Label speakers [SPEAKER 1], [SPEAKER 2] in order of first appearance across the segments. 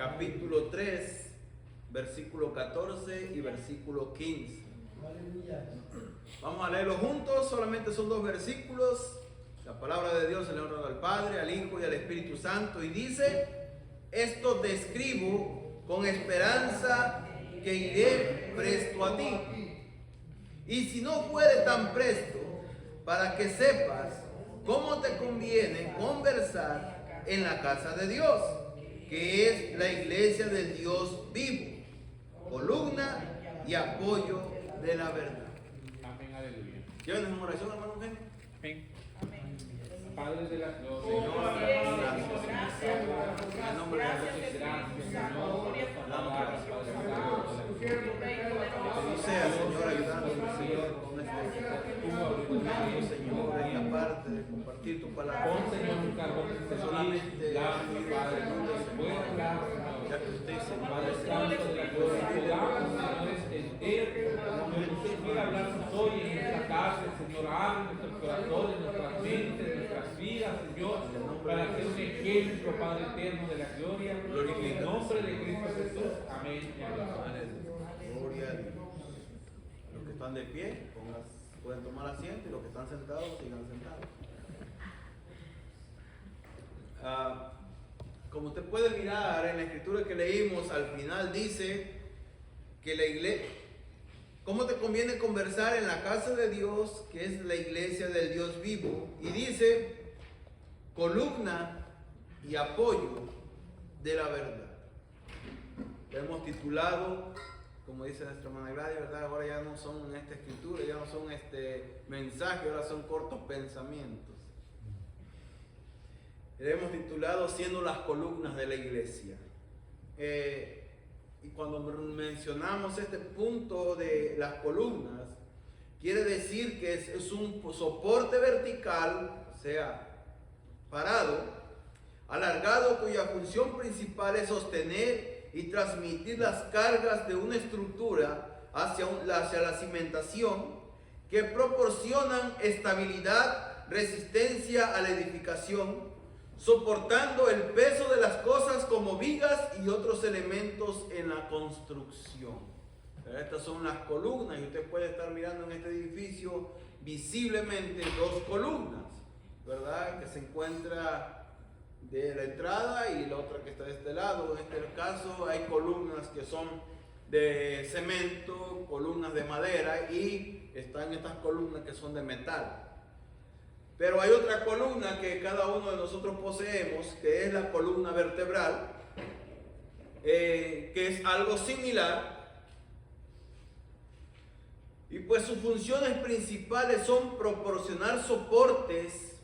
[SPEAKER 1] capítulo 3, versículo 14 y versículo 15. Vamos a leerlo juntos, solamente son 2 versículos. La palabra de Dios se le honra al Padre, al Hijo y al Espíritu Santo, y dice: esto te escribo con esperanza que iré presto a ti. Y si no fuere tan presto, para que sepas cómo te conviene conversar en la casa de Dios, que es la iglesia del Dios vivo, columna y apoyo de la verdad.
[SPEAKER 2] Amén, aleluya.
[SPEAKER 1] Llévenos en oración, hermano Eugenio.
[SPEAKER 2] Amén. Padre de la gloria,
[SPEAKER 1] Señor,
[SPEAKER 2] gracias,
[SPEAKER 1] en nombre de Jesús,
[SPEAKER 2] gracias, Señor,
[SPEAKER 1] sea, Señor, ayudándonos, Señor, con este Señor, en la parte de compartir tu palabra.
[SPEAKER 2] Pon, Señor, un carbón de
[SPEAKER 1] solamente
[SPEAKER 2] Padre, puede hablar,
[SPEAKER 1] ya que usted, Señor,
[SPEAKER 2] Padre Santo de la gloria, pidamos, Señor, entero, usted quiere hablarnos hoy en esta casa, Señor, abre nuestros corazones, nuestras mentes, nuestras vidas, Señor, para ser un ejemplo, Padre eterno de la gloria, en el nombre de Cristo Jesús, amén y amén.
[SPEAKER 1] Gloria a Dios. Los que están de pie, pueden tomar asiento, y los que están sentados, sigan sentados. Como usted puede mirar en la escritura que leímos, al final dice que la iglesia, ¿cómo te conviene conversar en la casa de Dios, que es la iglesia del Dios vivo? Y dice, columna y apoyo de la verdad. Le hemos titulado, como dice nuestra hermana Gladys, ¿verdad? Ahora ya no son esta escritura, ya no son mensajes, ahora son cortos pensamientos. Le hemos titulado Siendo las columnas de la iglesia. Y cuando mencionamos este punto de las columnas, quiere decir que es un soporte vertical, o sea, parado, alargado, cuya función principal es sostener y transmitir las cargas de una estructura hacia la cimentación, que proporcionan estabilidad, resistencia a la edificación, soportando el peso de las cosas como vigas y otros elementos en la construcción. Estas son las columnas, y usted puede estar mirando en este edificio visiblemente 2 columnas, ¿verdad? Que se encuentra de la entrada y la otra que está de este lado. En este caso hay columnas que son de cemento, columnas de madera, y están estas columnas que son de metal. Pero hay otra columna que cada uno de nosotros poseemos, que es la columna vertebral, que es algo similar. Y pues sus funciones principales son proporcionar soportes,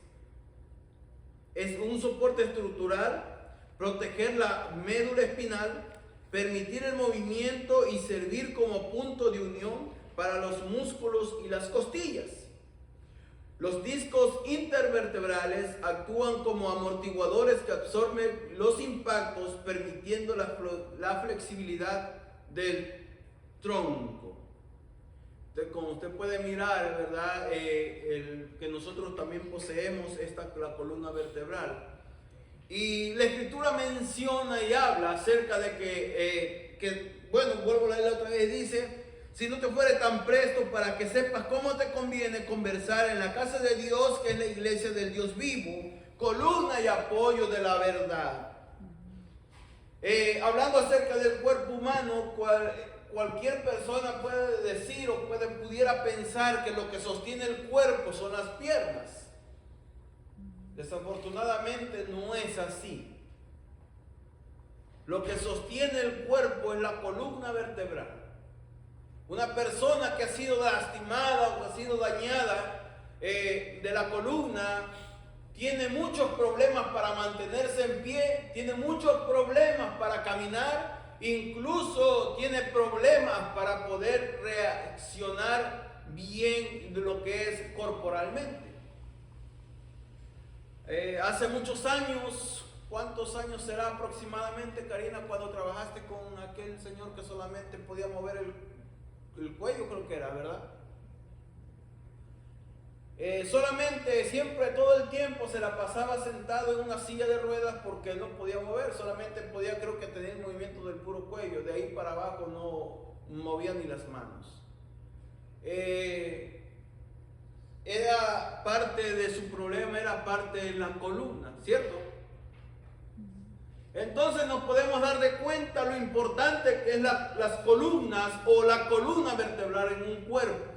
[SPEAKER 1] es un soporte estructural, proteger la médula espinal, permitir el movimiento y servir como punto de unión para los músculos y las costillas. Los discos intervertebrales actúan como amortiguadores que absorben los impactos, permitiendo la flexibilidad del tronco. Entonces, como usted puede mirar, ¿verdad? Que nosotros también poseemos la columna vertebral. Y la escritura menciona y habla acerca de que bueno, vuelvo a leerla otra vez, dice: si no te fuere tan presto, para que sepas cómo te conviene conversar en la casa de Dios, que es la iglesia del Dios vivo, columna y apoyo de la verdad. Hablando acerca del cuerpo humano, cualquier persona puede decir o pudiera pensar que lo que sostiene el cuerpo son las piernas. Desafortunadamente no es así. Lo que sostiene el cuerpo es la columna vertebral. Una persona que ha sido lastimada o ha sido dañada de la columna tiene muchos problemas para mantenerse en pie, tiene muchos problemas para caminar, incluso tiene problemas para poder reaccionar bien de lo que es corporalmente. Hace muchos años, ¿cuántos años será aproximadamente, Karina, cuando trabajaste con aquel señor que solamente podía mover el cuello, creo que era, ¿verdad? Solamente, siempre, todo el tiempo se la pasaba sentado en una silla de ruedas porque él no podía mover, solamente podía, creo que, tener movimiento de ahí para abajo no movía ni las manos. Era parte de su problema, era parte de la columna, ¿cierto? Entonces nos podemos dar de cuenta lo importante que es las columnas o la columna vertebral en un cuerpo,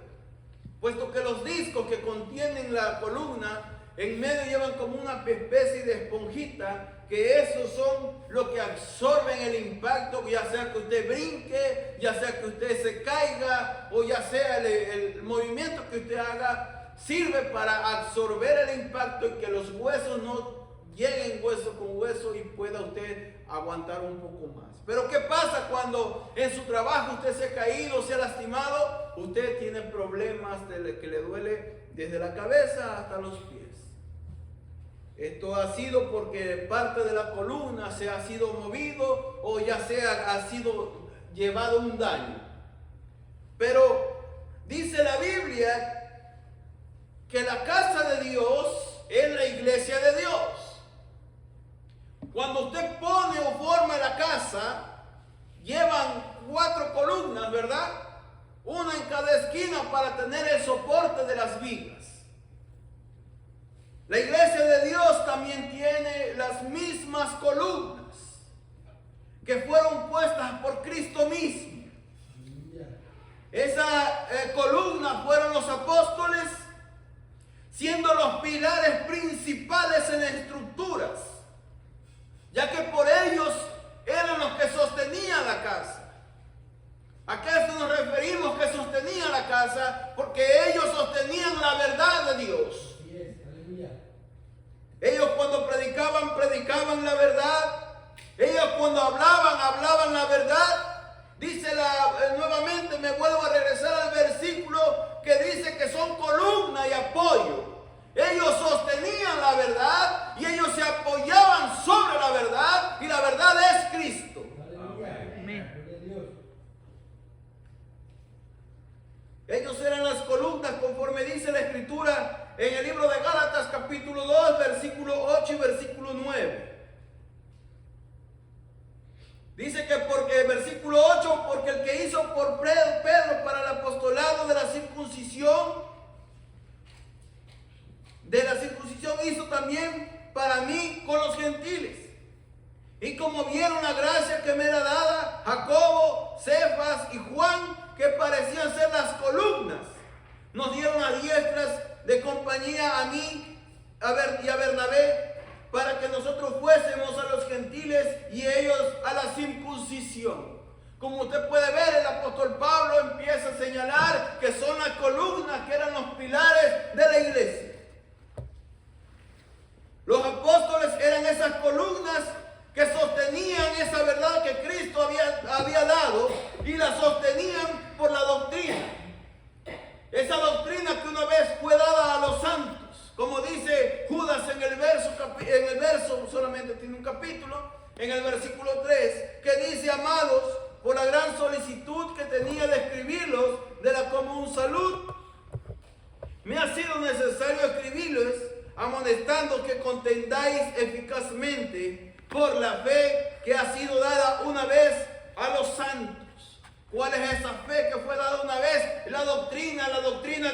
[SPEAKER 1] puesto que los discos que contienen la columna en medio llevan como una especie de esponjita, que esos son los que absorben el impacto, ya sea que usted brinque, ya sea que usted se caiga, o ya sea el movimiento que usted haga, sirve para absorber el impacto y que los huesos no lleguen hueso con hueso y pueda usted aguantar un poco más. Pero ¿qué pasa cuando en su trabajo usted se ha caído, se ha lastimado? Usted tiene problemas que le duele desde la cabeza hasta los pies. Esto ha sido porque parte de la columna se ha sido movido o ya sea ha sido llevado un daño. Pero dice la Biblia que la casa de Dios es la iglesia de Dios. Cuando usted pone o forma la casa, llevan 4 columnas, ¿verdad? Una en cada esquina para tener el soporte de las vigas. La iglesia de Dios también tiene las mismas columnas que fueron puestas por Cristo mismo. Esa columna fueron los apóstoles, siendo los pilares principales en las estructuras, ya que por ellos eran los que sostenían la casa. ¿A qué nos referimos que sostenían la casa? Porque ellos sostenían la verdad de Dios. Ellos cuando predicaban la verdad. Ellos cuando hablaban la verdad. Dice nuevamente, me vuelvo a regresar al versículo que dice que son columna y apoyo. Ellos sostenían la verdad y ellos se apoyaban sobre la verdad, y la verdad es Cristo. Amén. Ellos eran las columnas conforme dice la Escritura en el libro de Gálatas capítulo 2 versículo 8 y versículo 9. Dice que porque, versículo 8, porque el que hizo por Pedro para el apostolado de la circuncisión hizo también para mí con los gentiles. Y como vieron la gracia que me era dada, Jacobo, Cefas y Juan, que parecían ser las columnas, nos dieron a diestras de compañía a mí y a Bernabé, para que nosotros fuésemos a los gentiles y ellos a la circuncisión. Como usted puede ver, el apóstol Pablo empieza a señalar que son las columnas, que eran los pilares de la iglesia. Los apóstoles eran esas columnas que sostenían esa verdad que Cristo había dado, y la sostenían por la doctrina. Esa doctrina que una vez fue dada a los santos, como dice Judas en el verso, solamente tiene un capítulo, en el versículo 3, que dice: amados, por la gran solicitud que tenía de escribirlos de la común salud, me ha sido necesario escribirles, amonestando que contendáis eficazmente por la fe que ha sido dada una vez a los santos. ¿Cuál es esa fe que fue dada una vez? La doctrina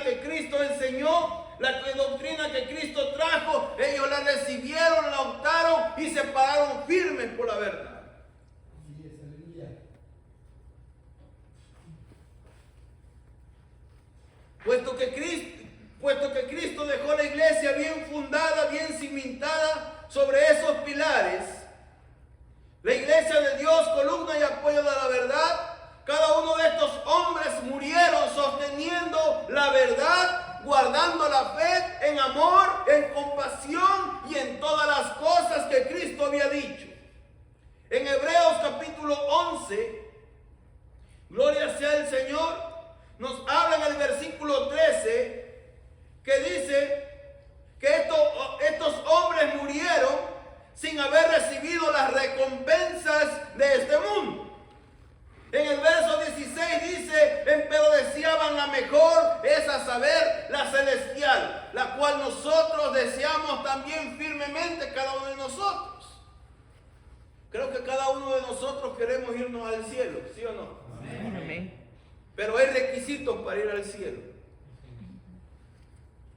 [SPEAKER 1] que Cristo enseñó, la doctrina que Cristo trajo. Ellos la recibieron, la optaron y se pararon firmes por la verdad. Puesto que Cristo dejó la iglesia bien fundada, bien cimentada sobre esos pilares, la iglesia de Dios, columna y apoyo de la verdad, cada uno de estos hombres murieron sosteniendo la verdad, guardando la fe en amor, en compasión y en todas las cosas que Cristo había dicho. En Hebreos capítulo 11, gloria sea el Señor, nos habla en el versículo 13, que dice que estos hombres murieron sin haber recibido las recompensas de este mundo. En el verso 16 dice: pero deseaban la mejor, es a saber, la celestial, la cual nosotros deseamos también firmemente, cada uno de nosotros. Creo que cada uno de nosotros queremos queremos irnos al cielo, ¿sí o no?
[SPEAKER 3] Amén.
[SPEAKER 1] Pero hay requisitos para ir al cielo.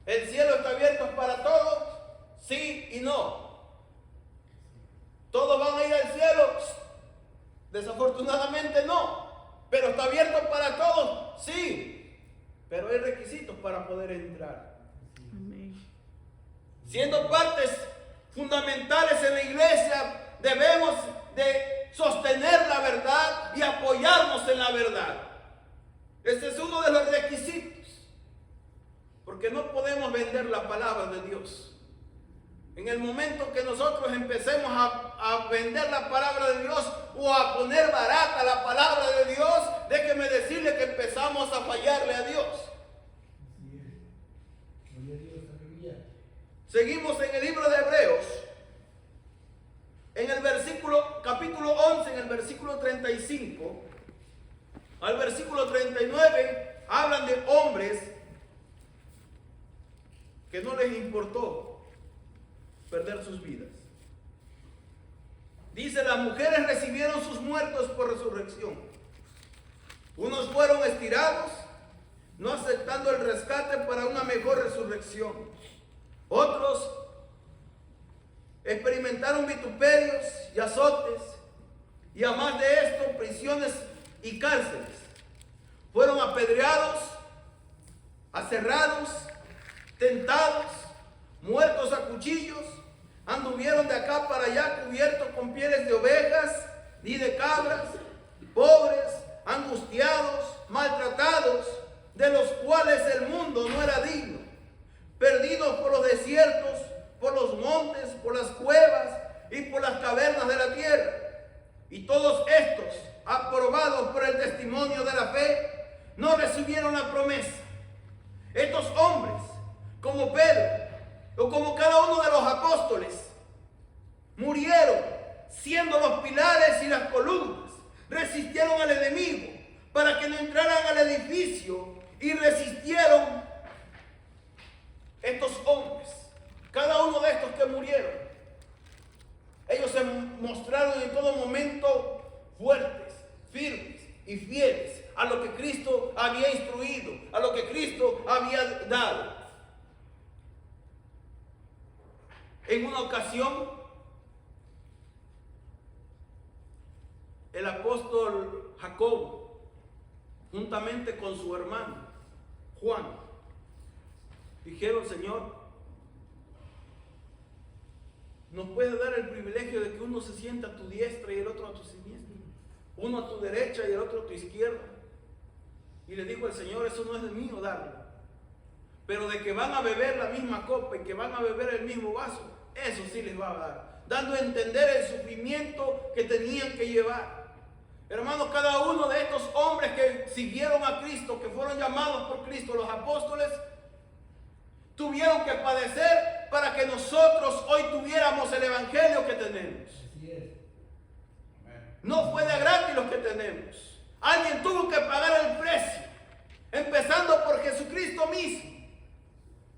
[SPEAKER 1] ¿El cielo está abierto para todos? Sí y no. ¿Todos van a ir al cielo? Desafortunadamente no. ¿Pero está abierto para todos? Sí. Pero hay requisitos para poder entrar.
[SPEAKER 3] Amén.
[SPEAKER 1] Siendo partes fundamentales en la iglesia, debemos de sostener la verdad y apoyarnos en la verdad. Este es uno de los requisitos. Porque no podemos vender la palabra de Dios. En el momento que nosotros empecemos a vender la palabra de Dios o a poner barata la palabra de Dios, déjeme decirle que empezamos a fallarle a Dios. Seguimos en el libro de Hebreos, en el capítulo 11, en el versículo 35 al versículo 39, hablan de hombres que no les importó perder sus vidas. Dice, las mujeres recibieron sus muertos por resurrección. Unos fueron estirados, no aceptando el rescate para una mejor resurrección. Otros experimentaron vituperios y azotes, y además de esto, prisiones y cárceles. Fueron apedreados, aserrados, tentados, muertos a cuchillos, anduvieron de acá para allá cubiertos con pieles de ovejas y de cabras, pobres, angustiados, maltratados, de los cuales el mundo no era digno, perdidos por los desiertos, por los montes, por las cuevas y por las cavernas de la tierra. Y todos estos, aprobados por el testimonio de la fe, no recibieron la promesa. Estos hombres, como Pedro, o como cada uno de los apóstoles, murieron siendo los pilares y las columnas, resistieron al enemigo para que no entraran al edificio y resistieron estos hombres, cada uno de estos que murieron. Ellos se mostraron en todo momento fuertes, firmes y fieles a lo que Cristo había instruido, a lo que Cristo había dado. En una ocasión, el apóstol Jacobo, juntamente con su hermano Juan, dijeron: Señor, ¿nos puede dar el privilegio de que uno se sienta a tu diestra y el otro a tu siniestra? Uno a tu derecha y el otro a tu izquierda. Y le dijo el Señor: eso no es de mío darlo. Pero de que van a beber la misma copa y que van a beber el mismo vaso, eso sí les va a dar, dando a entender el sufrimiento que tenían que llevar. Hermanos, cada uno de estos hombres que siguieron a Cristo, que fueron llamados por Cristo, los apóstoles, tuvieron que padecer para que nosotros hoy tuviéramos el evangelio que tenemos. No fue de gratis lo que tenemos. Alguien tuvo que pagar el precio, empezando por Jesucristo mismo.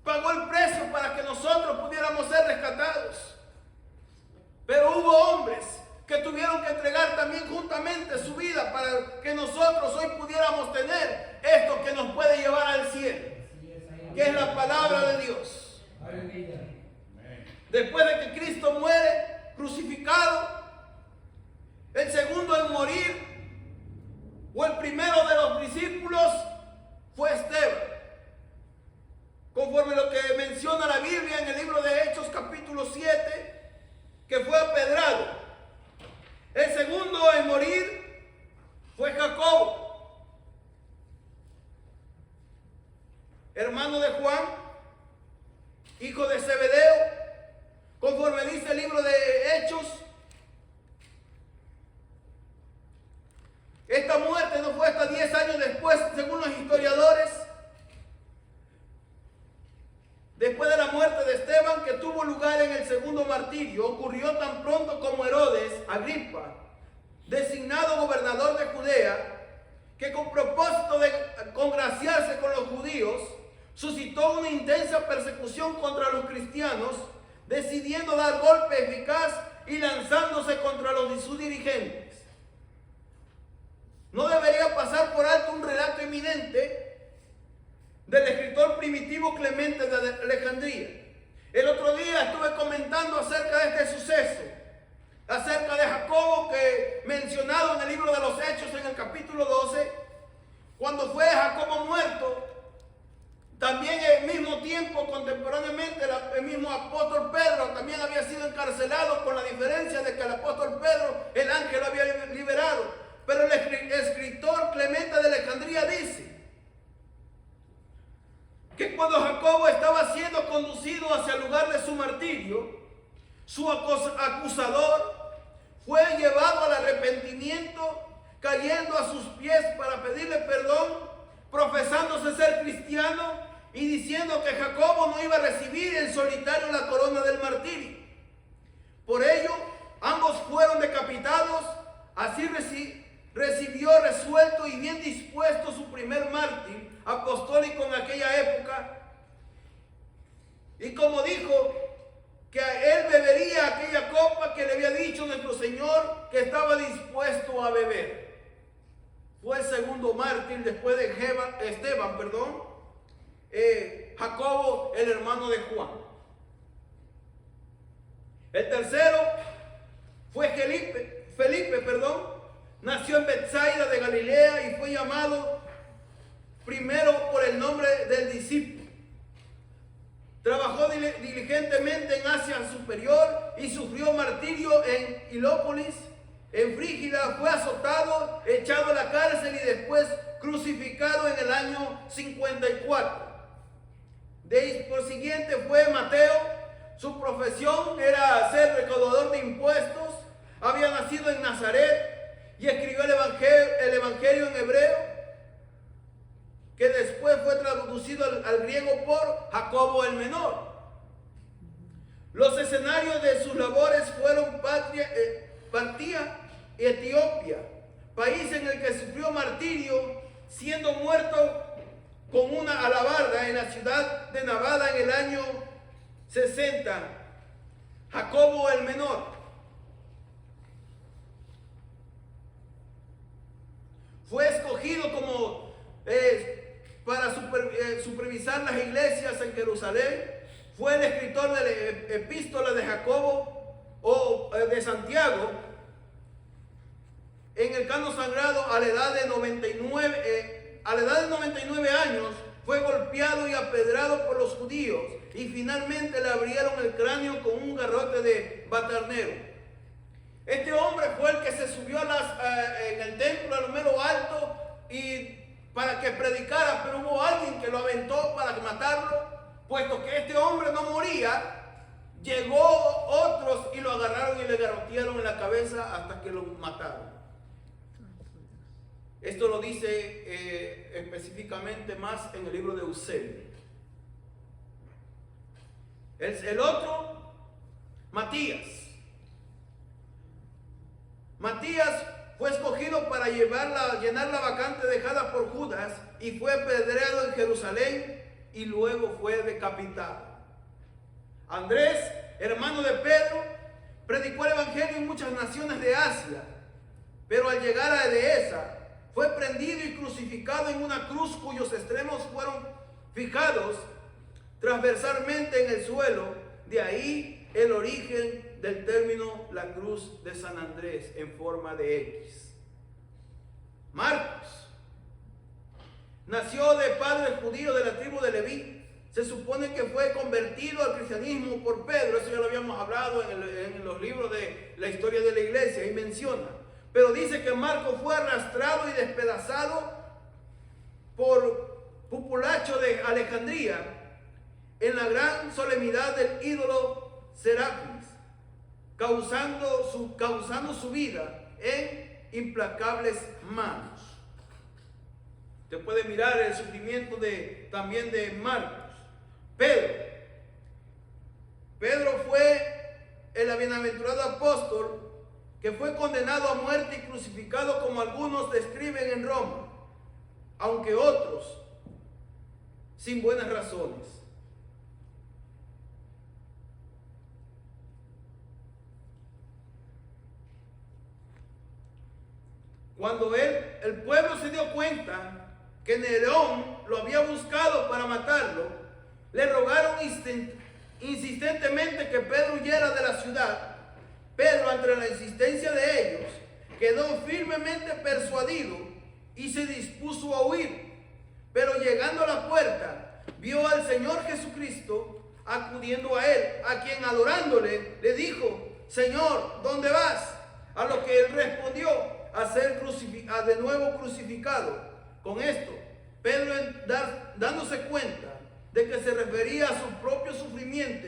[SPEAKER 1] Pagó el precio para que nosotros pudiéramos ser rescatados. Pero hubo hombres que tuvieron que entregar también juntamente su vida para que nosotros hoy pudiéramos tener esto que nos puede llevar al cielo, que es la palabra de Dios. Después de que Cristo muere crucificado, el segundo en morir, o el primero de los discípulos, fue Esteban. Conforme a lo que menciona la Biblia en el libro de Hechos capítulo 7, que fue apedrado. El segundo en morir fue Jacobo, hermano de Juan, hijo de Zebedeo. Conforme dice el libro de Hechos, esta muerte no fue hasta 10 años después, según los historiadores, después de la muerte de Esteban, que tuvo lugar en el segundo martirio. Ocurrió tan pronto como Herodes Agripa, designado gobernador de Judea, que con propósito de congraciarse con los judíos, suscitó una intensa persecución contra los cristianos, decidiendo dar golpe eficaz y lanzándose contra los sus dirigentes. primitivo Clemente de Alejandría. El otro día estuve comentando acerca de este suceso, acerca de Jacobo, que mencionado en el libro de los Hechos en el capítulo 12, cuando fue Jacobo muerto. También al mismo tiempo, contemporáneamente, el mismo apóstol Pedro también había sido encarcelado, con la diferencia de que el apóstol Pedro, el ángel lo había liberado. Pero el escritor Clemente de Alejandría dice que cuando Jacobo estaba siendo conducido hacia el lugar de su martirio, su acusador fue llevado al arrepentimiento, cayendo a sus pies para pedirle perdón, profesándose ser cristiano y diciendo que Jacobo no iba a recibir en solitario la corona del martirio. Por ello, ambos fueron decapitados. Así recibió resuelto y bien dispuesto su primer mártir apostólico en aquella época. Y como dijo que él bebería aquella copa que le había dicho nuestro Señor que estaba dispuesto a beber. Fue el segundo mártir después de Esteban, Jacobo, el hermano de Juan. El tercero fue Felipe, nació en Betsaida de Galilea y fue llamado primero por el nombre del discípulo. Trabajó diligentemente en Asia Superior y sufrió martirio en Hilópolis. En Frígida fue azotado, echado a la cárcel y después crucificado en el año 54. Por siguiente fue Mateo. Su profesión era ser recaudador de impuestos. Había nacido en Nazaret y escribió el evangelio en hebreo, que después fue traducido al griego por Jacobo el Menor. Los escenarios de sus labores fueron Partía y Etiopía, país en el que sufrió martirio, siendo muerto con una alabarda en la ciudad de Nevada en el año 60. Jacobo el Menor fue escogido para supervisar las iglesias en Jerusalén. Fue el escritor de la epístola de Jacobo o de Santiago. En el canon sagrado, a la edad de 99 años, fue golpeado y apedrado por los judíos y finalmente le abrieron el cráneo con un garrote de batarnero. Este hombre fue el que se subió en el templo a lo mero alto y para que predicara, pero hubo alguien que lo aventó para matarlo, puesto que este hombre no moría. Llegó otros y lo agarraron y le garrotearon en la cabeza hasta que lo mataron. Esto lo dice específicamente más en el libro de Eusebio. El otro, Matías. Matías fue escogido para llenar la vacante dejada por Judas y fue apedreado en Jerusalén y luego fue decapitado. Andrés, hermano de Pedro, predicó el evangelio en muchas naciones de Asia, pero al llegar a Edesa fue prendido y crucificado en una cruz cuyos extremos fueron fijados transversalmente en el suelo. De ahí el origen del término la cruz de San Andrés en forma de X. Marcos nació de padre judío de la tribu de Leví. Se supone que fue convertido al cristianismo por Pedro. Eso ya lo habíamos hablado en los libros de la historia de la iglesia y menciona. Pero dice que Marcos fue arrastrado y despedazado por Populacho de Alejandría en la gran solemnidad del ídolo Serapis, causando su vida en implacables manos. Usted puede mirar el sufrimiento también de Marcos. Pedro fue el bienaventurado apóstol que fue condenado a muerte y crucificado, como algunos describen en Roma, aunque otros sin buenas razones. Cuando el pueblo se dio cuenta que Nerón lo había buscado para matarlo, le rogaron insistentemente que Pedro huyera de la ciudad. Pedro, ante la insistencia de ellos, quedó firmemente persuadido y se dispuso a huir. Pero llegando a la puerta, vio al Señor Jesucristo acudiendo a él, a quien adorándole le dijo: Señor, ¿dónde vas? A lo que él respondió: a ser de nuevo crucificado. Con esto, Pedro, dándose cuenta de que se refería a su propio sufrimiento,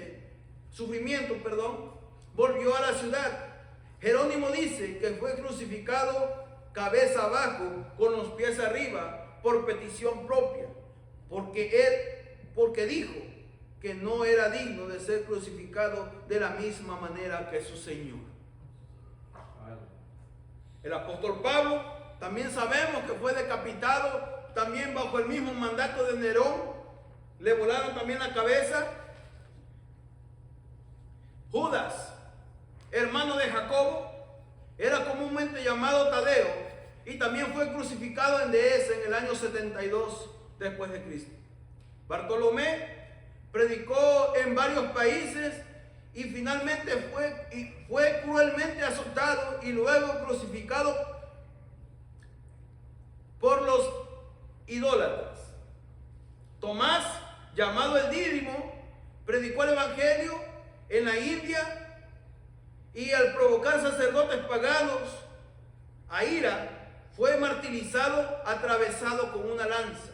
[SPEAKER 1] volvió a la ciudad. Jerónimo dice que fue crucificado cabeza abajo, con los pies arriba, por petición propia, porque dijo que no era digno de ser crucificado de la misma manera que su Señor. El apóstol Pablo también sabemos que fue decapitado también bajo el mismo mandato de Nerón. Le volaron también la cabeza. Judas, hermano de Jacobo, era comúnmente llamado Tadeo, y también fue crucificado en Dehesa en el año 72 después de Cristo. Bartolomé predicó en varios países y finalmente fue cruelmente azotado y luego crucificado por los idólatras. Tomás, llamado el Dídimo, predicó el evangelio en la India, y al provocar sacerdotes paganos a ira, fue martirizado, atravesado con una lanza.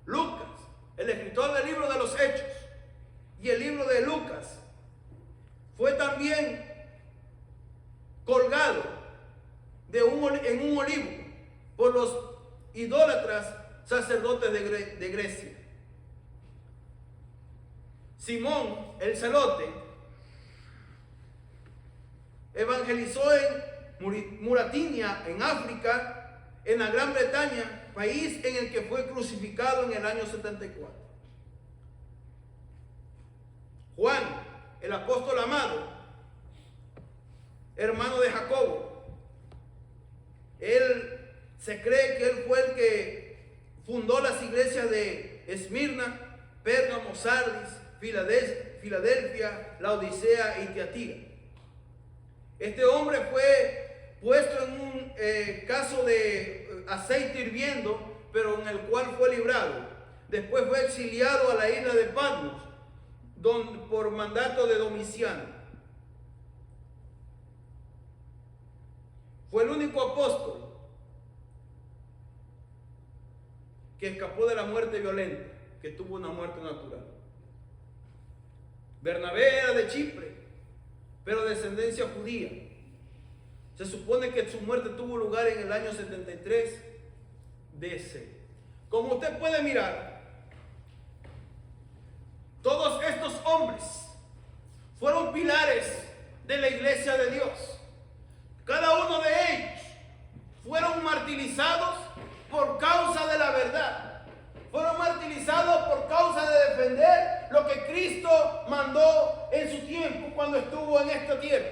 [SPEAKER 1] Lucas, el escritor del libro de los Hechos y el libro de Lucas, fue también colgado en un olivo por los idólatras sacerdotes de Grecia. Simón, el celote, evangelizó en Muratinia, en África, en la Gran Bretaña, país en el que fue crucificado en el año 74. Juan, el apóstol amado, hermano de Jacobo, se cree que él fue el que fundó las iglesias de Esmirna, Pérgamo, Sardis, Filadelfia, Laodicea y Tiatira. Este hombre fue puesto en un caso de aceite hirviendo, pero en el cual fue librado. Después fue exiliado a la isla de Patmos, por mandato de Domiciano. Fue el único apóstol que escapó de la muerte violenta, que tuvo una muerte natural. Bernabé era de Chipre, pero de descendencia judía. Se supone que su muerte tuvo lugar en el año 73 DC. Como usted puede mirar, todos estos hombres fueron pilares de la iglesia de Dios. Cada uno de ellos fueron martirizados por causa de la verdad. Fueron martirizados por causa de defender lo que Cristo mandó en su tiempo cuando estuvo en esta tierra.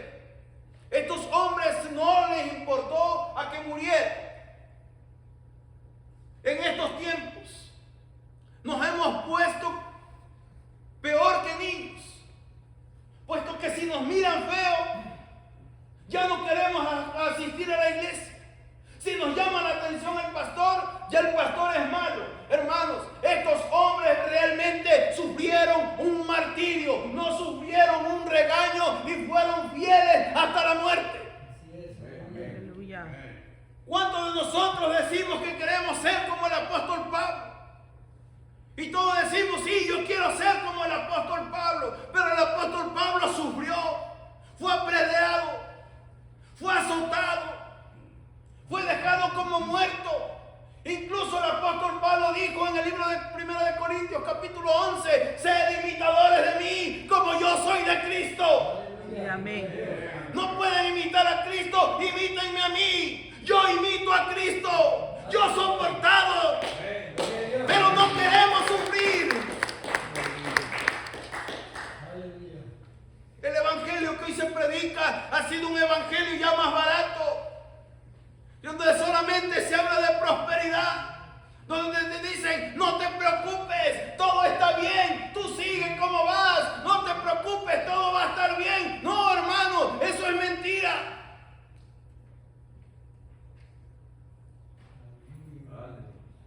[SPEAKER 1] Estos hombres no les importó a que murieran. En estos tiempos nos hemos puesto peor que niños, puesto que si nos miran feo, ya no queremos asistir a la iglesia. Si nos llama la atención el pastor, ya el pastor es malo. Hermanos, estos hombres realmente sufrieron un martirio, no sufrieron un regaño y fueron fieles hasta la muerte.
[SPEAKER 3] Aleluya.
[SPEAKER 1] ¿Cuántos de nosotros decimos que queremos ser como el apóstol Pablo? Y todos decimos, sí, yo quiero ser como el apóstol Pablo. Pero el apóstol Pablo sufrió, fue apedreado, fue azotado, fue dejado como muerto. Incluso el apóstol Pablo dijo en el libro de 1 de Corintios capítulo 11, sed imitadores de mí como yo soy de Cristo.
[SPEAKER 3] Amén.
[SPEAKER 1] No pueden imitar a Cristo, imítenme a mí. Yo imito a Cristo. Yo soportado, pero no queremos sufrir. El evangelio que hoy se predica ha sido un evangelio ya más barato, donde solamente se habla de prosperidad, donde te dicen, no te preocupes, todo está bien, tú sigue como vas, no te preocupes, todo va a estar bien. No, hermano, eso es mentira.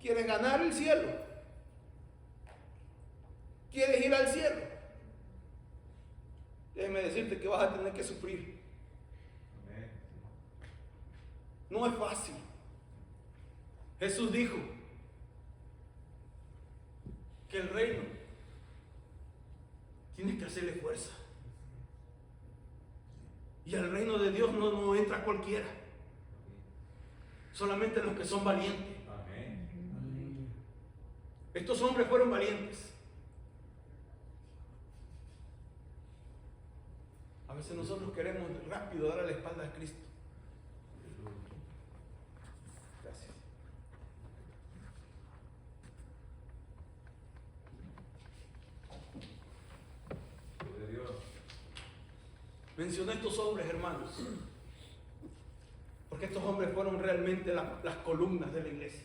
[SPEAKER 1] ¿Quieres ganar el cielo? ¿Quieres ir al cielo? Déjeme decirte que vas a tener que sufrir. No es fácil. Jesús dijo que el reino tienes que hacerle fuerza. Y al reino de Dios no entra cualquiera. Solamente los que son valientes. Estos hombres fueron valientes. A veces nosotros queremos rápido darle la espalda a Cristo. Gracias. Mencioné estos hombres, hermanos, porque estos hombres fueron realmente las columnas de la iglesia.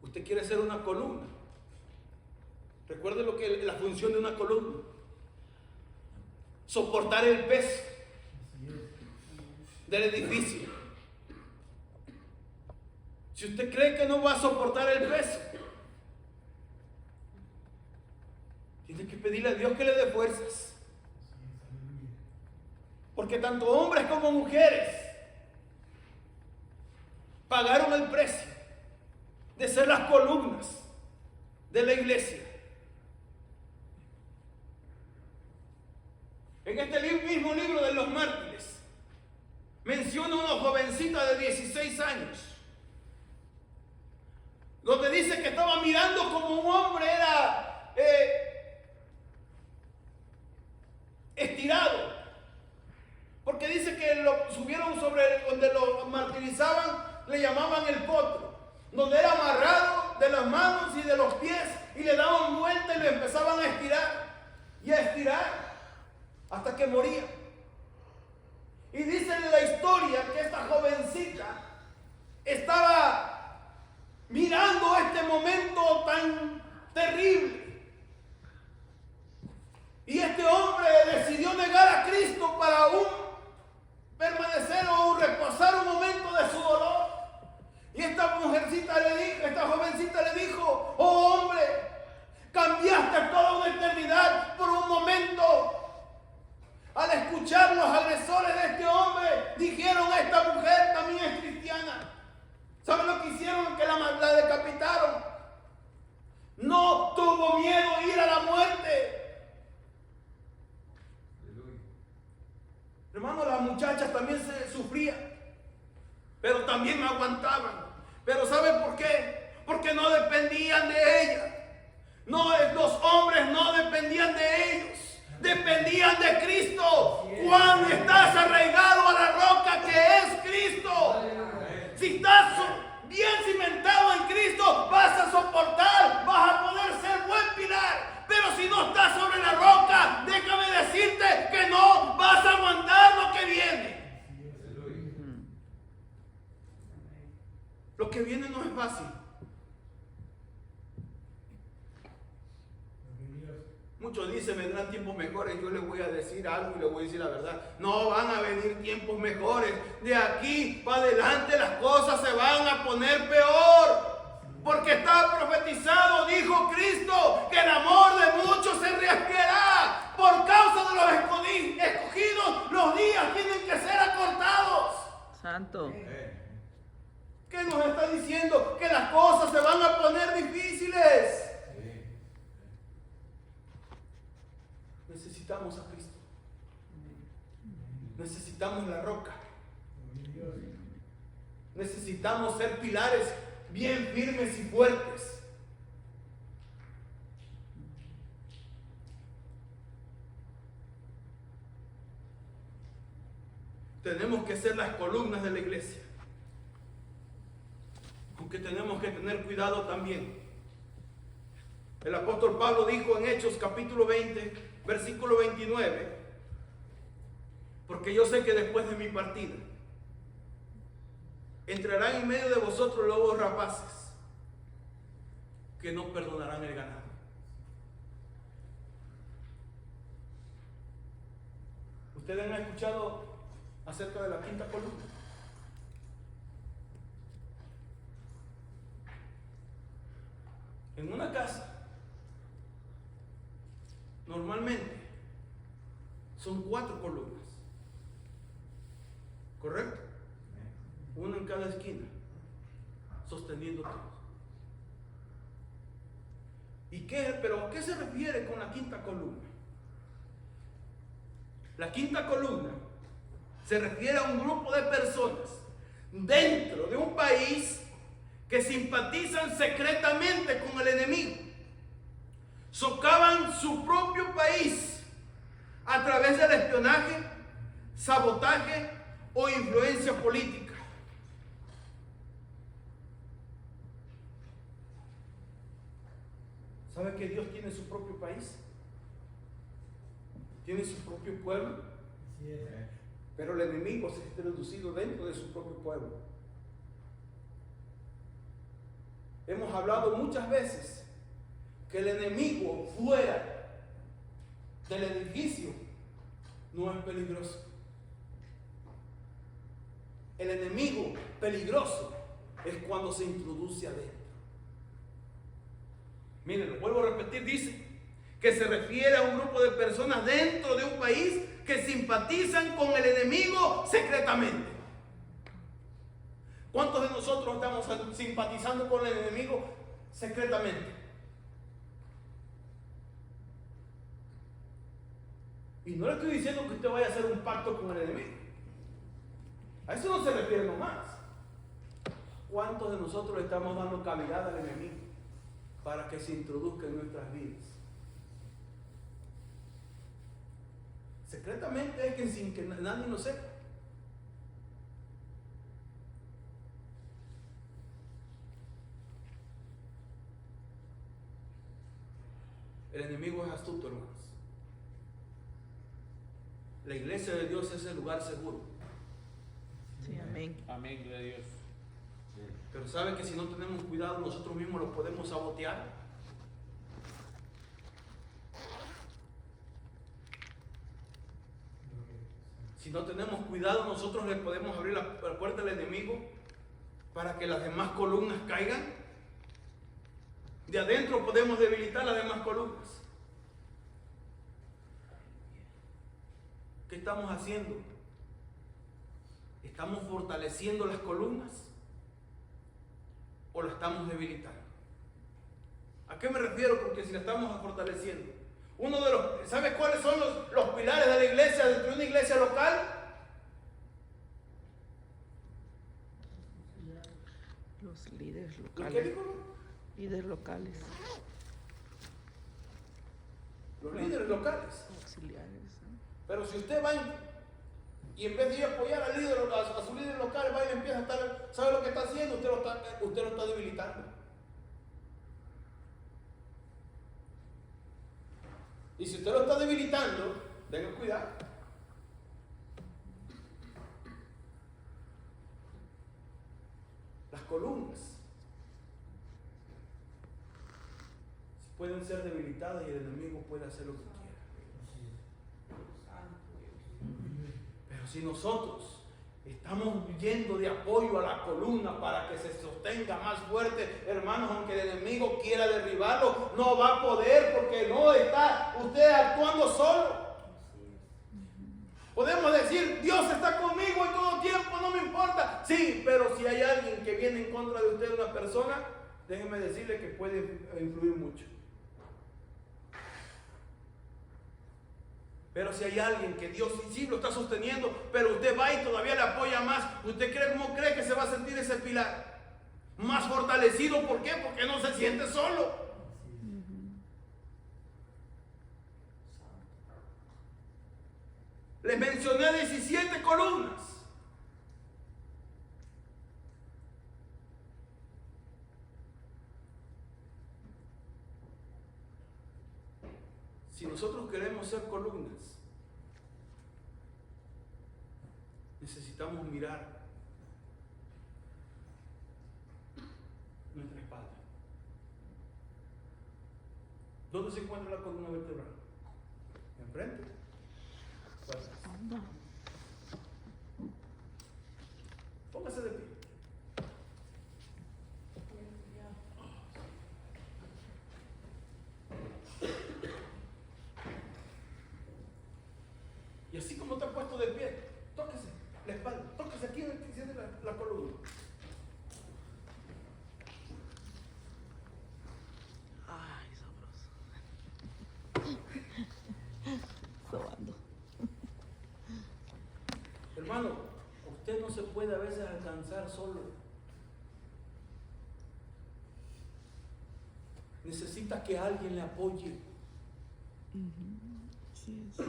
[SPEAKER 1] Usted quiere ser una columna. Recuerde lo que la función de una columna: soportar el peso del edificio. Si usted cree que no va a soportar el peso, tiene que pedirle a Dios que le dé fuerzas. Porque tanto hombres como mujeres pagaron el precio de ser las columnas de la iglesia. En este mismo libro de los mártires menciona una jovencita de 16 años, donde dice que estaba mirando como un hombre era estirado, porque dice que lo subieron sobre donde lo martirizaban, le llamaban el potro, donde era amarrado de las manos y de los pies, y le daban vuelta y le empezaban a estirar y a estirar hasta que moría. Y dice en la historia que esta jovencita estaba mirando este momento tan terrible, y este hombre decidió negar a Cristo para permanecer o reposar un momento de su dolor. Y esta jovencita le dijo: oh hombre, cambiaste toda una eternidad por un momento. Al escuchar los agresores de este hombre, dijeron: esta mujer también es cristiana. ¿Saben lo que hicieron? Que la decapitaron. No tuvo miedo a ir a la muerte. Hermano, las muchachas también se sufrían, pero también aguantaban. Pero ¿saben por qué? Porque no dependían de ella. No, los hombres no dependían de ellos, dependían de Cristo. Cuando estás arraigado a la roca que es Cristo, si estás bien cimentado en Cristo, vas a soportar, vas a poder ser buen pilar. Pero si no estás sobre la roca, déjame decirte que no vas a aguantar lo que viene. Lo que viene no es fácil. Muchos dicen: vendrán tiempos mejores. Yo les voy a decir algo y les voy a decir la verdad. No van a venir tiempos mejores. De aquí para adelante las cosas se van a poner peor. Porque está profetizado, dijo Cristo, que el amor de muchos se resfriará. Por causa de los escogidos, los días tienen que ser acortados.
[SPEAKER 3] Santo.
[SPEAKER 1] ¿Qué nos está diciendo? Que las cosas se van a poner difíciles. Necesitamos a Cristo. Necesitamos la roca. Necesitamos ser pilares bien firmes y fuertes. Tenemos que ser las columnas de la iglesia. Aunque tenemos que tener cuidado también. El apóstol Pablo dijo en Hechos capítulo 20, versículo 29: porque yo sé que después de mi partida entrarán en medio de vosotros lobos rapaces, que no perdonarán el ganado. ¿Ustedes han escuchado acerca de la quinta columna? En una casa, normalmente, son 4 columnas. ¿Correcto? Una en cada esquina, sosteniendo todo. ¿Pero a qué se refiere con la quinta columna? La quinta columna se refiere a un grupo de personas dentro de un país que simpatizan secretamente con el enemigo, socavan su propio país a través del espionaje, sabotaje o influencia política. ¿Sabe que Dios tiene su propio país? Tiene su propio pueblo. Pero el enemigo se ha introducido dentro de su propio pueblo. Hemos hablado muchas veces que el enemigo fuera del edificio no es peligroso. El enemigo peligroso es cuando se introduce adentro. Miren, lo vuelvo a repetir, dice que se refiere a un grupo de personas dentro de un país que simpatizan con el enemigo secretamente. ¿Cuántos de nosotros estamos simpatizando con el enemigo secretamente? Y no le estoy diciendo que usted vaya a hacer un pacto con el enemigo. A eso no se refiere nomás. ¿Cuántos de nosotros le estamos dando cavidad al enemigo para que se introduzca en nuestras vidas? Secretamente es que sin que nadie lo sepa. El enemigo es astuto, hermanos. La iglesia de Dios es el lugar seguro.
[SPEAKER 3] Sí, amén.
[SPEAKER 2] Amén, gloria a Dios.
[SPEAKER 1] Pero sabe que si no tenemos cuidado, nosotros mismos lo podemos sabotear. Si no tenemos cuidado, nosotros le podemos abrir la puerta al enemigo para que las demás columnas caigan. De adentro podemos debilitar las demás columnas. ¿Qué estamos haciendo? ¿Estamos fortaleciendo las columnas o las estamos debilitando? ¿A qué me refiero? Porque si la estamos fortaleciendo, ¿sabe cuáles son los pilares de la iglesia dentro de una iglesia local?
[SPEAKER 3] Los líderes
[SPEAKER 1] ¿Qué
[SPEAKER 3] locales.
[SPEAKER 1] dijo?
[SPEAKER 3] Líderes locales.
[SPEAKER 1] Los líderes locales.
[SPEAKER 3] Auxiliares. ¿No?
[SPEAKER 1] Pero si usted va y en vez de ir a apoyar al líder, a su líder local, va y le empieza a estar, ¿sabe lo que está haciendo? Usted lo está debilitando. Y si usted lo está debilitando, tenga cuidado. Las columnas pueden ser debilitadas y el enemigo puede hacer lo que quiera. Pero si nosotros estamos yendo de apoyo a la columna para que se sostenga más fuerte, hermanos, aunque el enemigo quiera derribarlo, no va a poder porque no está usted actuando solo. Podemos decir, Dios está conmigo en todo tiempo, no me importa. Sí, pero si hay alguien que viene en contra de usted, una persona, déjeme decirle que puede influir mucho. Pero si hay alguien que Dios sí lo está sosteniendo, pero usted va y todavía le apoya más, ¿cómo cree que se va a sentir ese pilar? Más fortalecido, ¿por qué? Porque no se siente solo. Les mencioné 17 columnas. Si nosotros queremos ser columnas, necesitamos mirar nuestra espalda. ¿Dónde se encuentra la columna vertebral? ¿Enfrente o atrás? Póngase de pie. Y así como está puesto de pie, tóquese la espalda, tóquese aquí donde tiene la columna.
[SPEAKER 3] Ay, sabroso. Sobando.
[SPEAKER 1] Hermano, usted no se puede a veces alcanzar solo. Necesita que alguien le apoye.
[SPEAKER 3] Sí, es.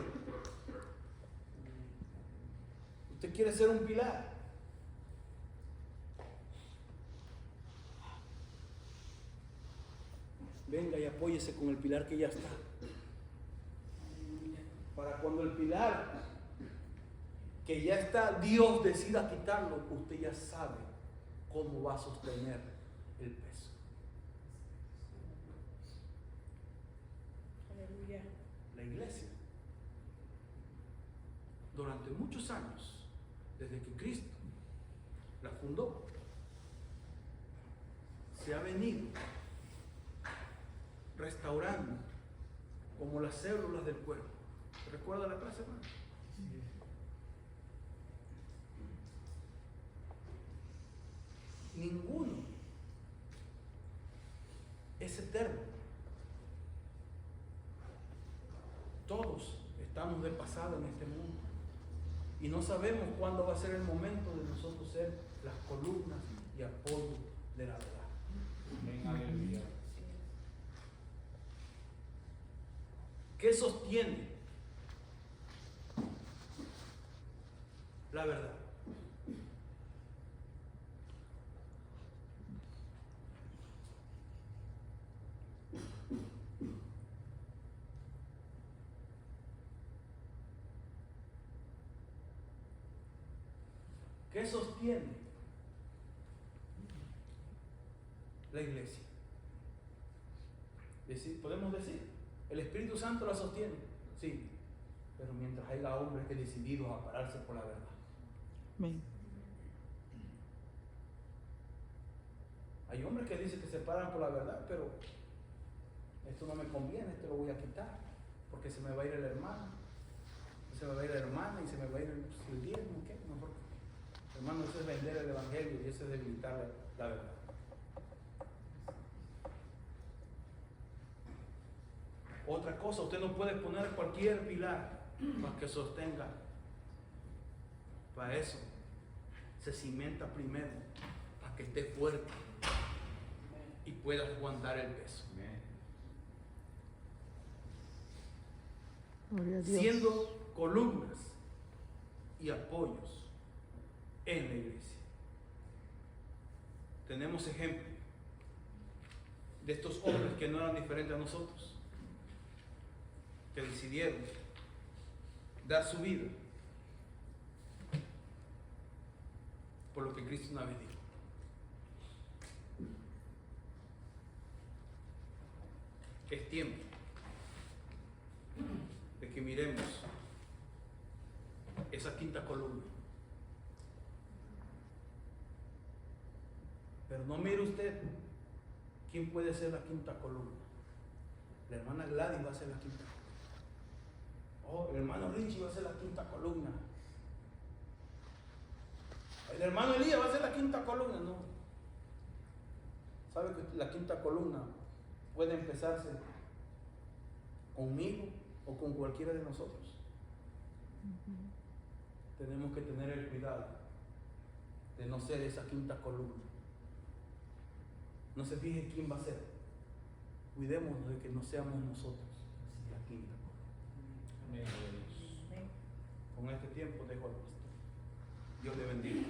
[SPEAKER 1] Usted quiere ser un pilar. Venga y apóyese con el pilar que ya está. Para cuando el pilar que ya está, Dios decida quitarlo, usted ya sabe cómo va a sostener el peso.
[SPEAKER 4] Aleluya.
[SPEAKER 1] La iglesia, durante muchos años, desde que Cristo la fundó, se ha venido restaurando como las células del cuerpo. ¿Recuerda la clase, hermano? Ninguno es eterno. Todos estamos de pasado en este mundo y no sabemos cuándo va a ser el momento de nosotros ser las columnas y apoyo de la verdad.
[SPEAKER 2] Amén, aleluya.
[SPEAKER 1] ¿Qué sostiene la verdad? ¿Qué sostiene la iglesia? Podemos decir, el Espíritu Santo la sostiene, sí, pero mientras haya hombres que decididos a pararse por la verdad.
[SPEAKER 3] Amén.
[SPEAKER 1] Hay hombres que dicen que se paran por la verdad, pero esto no me conviene, esto lo voy a quitar, porque se me va a ir el hermano, se me va a ir la hermana y se me va a ir el diezmo, ¿qué? Mejor. Hermano, eso es vender el evangelio y eso es debilitar la verdad. Otra cosa, usted no puede poner cualquier pilar para que sostenga. Para eso se cimenta primero, para que esté fuerte y pueda aguantar el peso.
[SPEAKER 3] Gloria a Dios.
[SPEAKER 1] Siendo columnas y apoyos en la iglesia. Tenemos ejemplos de estos hombres que no eran diferentes a nosotros, que decidieron dar su vida por lo que Cristo una vez dijo. Es tiempo de que miremos esa quinta columna. Pero no mire usted quién puede ser la quinta columna. La hermana Gladys va a ser la quinta columna. Oh, el hermano Richie va a ser la quinta columna. El hermano Elías va a ser la quinta columna. No. ¿Sabe que la quinta columna puede empezarse conmigo o con cualquiera de nosotros? Tenemos que tener el cuidado de no ser esa quinta columna. No se fije quién va a ser. Cuidémonos de que no seamos nosotros la quinta columna.
[SPEAKER 2] Amén.
[SPEAKER 1] Con este tiempo dejo al pastor. Dios le bendiga.